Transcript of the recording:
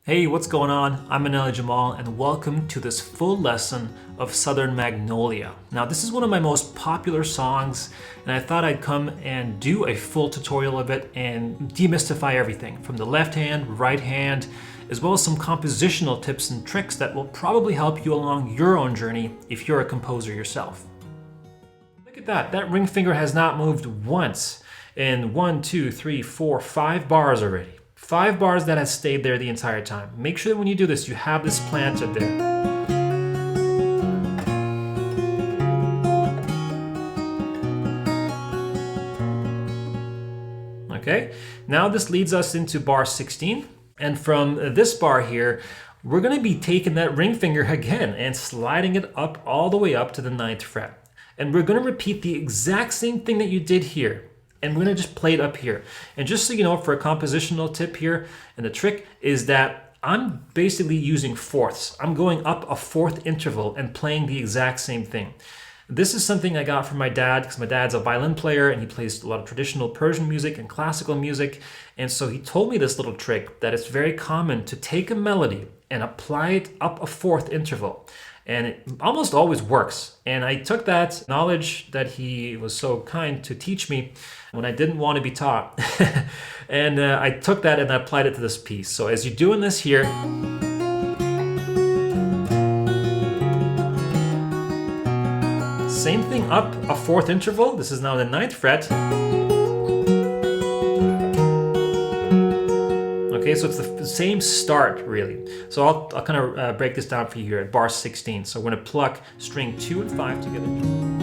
Hey, what's going on? I'm Maneli Jamal and welcome to this full lesson of Southern Magnolia. Now this is one of my most popular songs and I thought I'd come and do a full tutorial of it and demystify everything from the left hand, right hand, as well as some compositional tips and tricks that will probably help you along your own journey if you're a composer yourself. Look at that, that ring finger has not moved once in 1, 2, 3, 4, 5 bars already. 5 bars that has stayed there the entire time. Make sure that when you do this, you have this planted there. Okay, now this leads us into bar 16. And from this bar here, we're gonna be taking that ring finger again and sliding it up all the way up to the 9th fret. And we're gonna repeat the exact same thing that you did here. And we're gonna just play it up here. And just so you know, for a compositional tip here, and the trick is that I'm basically using fourths. I'm going up a fourth interval and playing the exact same thing. This is something I got from my dad because my dad's a violin player and he plays a lot of traditional Persian music and classical music. And so he told me this little trick that it's very common to take a melody and apply it up a fourth interval. And it almost always works. And I took that knowledge that he was so kind to teach me when I didn't want to be taught. And I took that and I applied it to this piece. So as you're doing this here, same thing up a fourth interval. This is now the 9th fret. Okay, so it's the same start really. So I'll kind of break this down for you here at bar 16. So we're gonna pluck string 2 and 5 together.